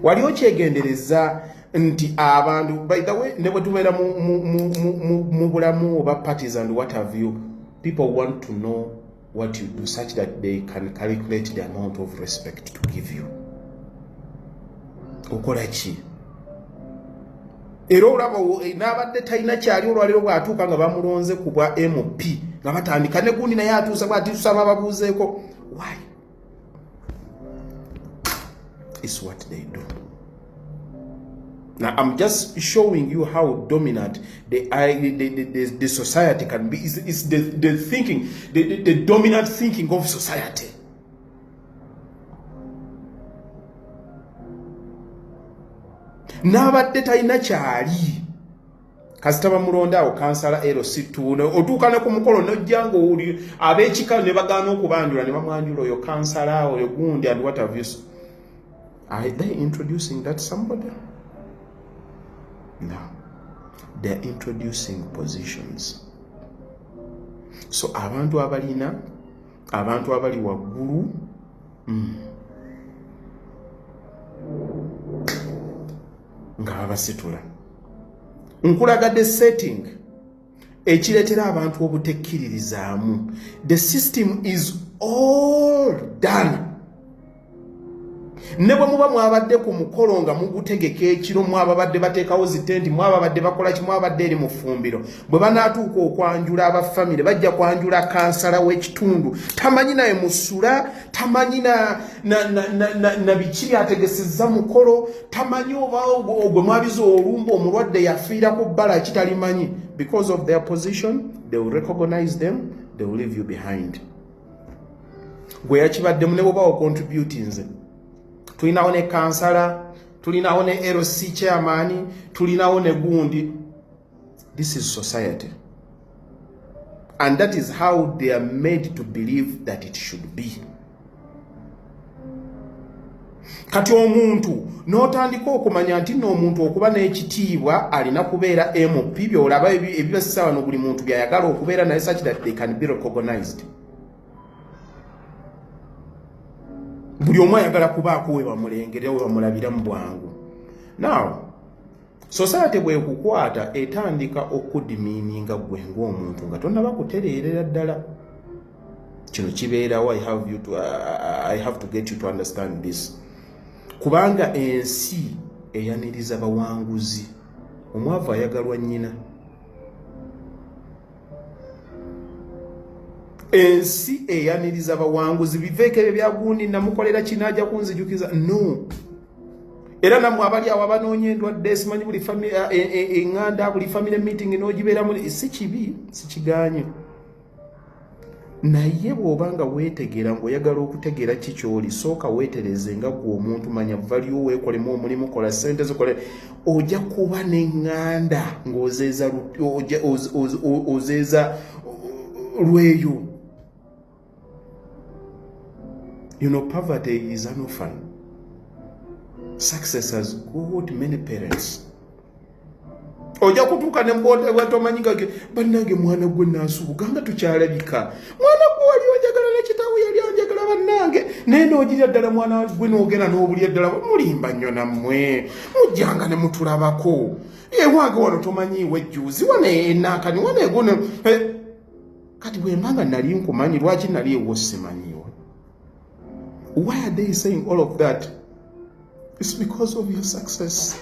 wali okyegendereza nti abantu by the way ne bwe tubeera mu bulamu oba parties and what have you, people want to know what you do such that they can calculate the amount of respect to give you. Okola ki? Era olaba n'abadde talina kyali olwaliro bw'atuuka nga bamulonze ku bwa MP nga batandika ne gundi naye atuusa bw'ati tusaba babuuzeeko. Why? It's what they do. Now I'm just showing you how dominant the society can be. It's the thinking, the dominant thinking of society. N'abadde talina kyali kasita bamulonda awo kansala LC2 otuuka ne ku mukolo n'ojja ng'oli ab'ekika ne bagaana okubanjula ne bamwanjula oyo kansala oyo gundi and what have you. Are they introducing that somebody? No. They're introducing positions. So abantu abalina, abantu abali waggulu, nga babasitula. Nkulagadde setting ekireetera abantu obutekkiririzaamu. The system is all done. Ne bwe muba mwabadde ku mukolo nga mugutegeka ekiro, mwabadde bateekawo zitendi, mwabadde bakola ki, mwabadde eri mu ffumbiro, bwe banaatuuka okwanjula abafamire bajja kwanjula kansala w'ekitundu, tamanyi naye musula, tamanyi na biki byategesezza mukolo, tamanyi oba ogwe mwabiza olumba omulwadde yafiira ku bbala kitalimanyi. Because of their position, they will recognize them, they will leave you behind. Gwe yakibaddemu ne bw'oba ocontributinze. Tulinawo ne kansala, tulinawo ne LC chairman, tulinawo ne gundi. This is society. And that is how they are made to believe that it should be. Kati omuntu n'otandika okumanya nti n'omuntu okuba n'ekitiibwa alina kubeera MP by'olaba ebibassa wano buli muntu byayagala okubeera naye such that they can be recognized. Buli omu ayagala kubaako we bamulengera we bamulabira mu bwangu. Now, society bwekukwata etandika okudimiininga gwe ng'omuntu nga tonnaba kutereerera ddala. Kino kibeerawo. I have to get you to understand this. Kubanga ensi eyaniriza bawanguzi. Omwavu ayagalwa nnyina. Ensi eyaniriza bawanguzi biveekere byagundi namukolera kinajja kunzijukiza. No. Era namwe abali awo abanoonya endwadde simanyi buli family enganda buli family meeting n'ogibeeramu si kibi si kiganye. Naye bw'obanga weetegeera ng'oyagala okutegeera ki ky'oli, sooka weetereze nga gwe omuntu, manya value weekolemu omulimu, kola ssente zikole, ojja kuba n'eŋŋanda ng'ozeeza lweyo. You know, poverty is an orphan. Success has got many parents. Oja kutuuka ne mbote bwatomanyi gage bannange mwana gwe naasuuka nga tukyalabika. Mwana gwe wali onjagala ne kitaawe yali anjagala bannange. Naye n'ogirya ddala mwana gwe n'ogenda n'obulya ddala mulimba nnyo nammwe. Mujjanga ne mutulabako. Ewange wano tomanyiiwe ejjuuzi wane enaakani wane egone. Kati bwe mbanga nali nkumanyi lwaki nali ewo simanyiiwe? Why are they saying all of that? It's because of your success.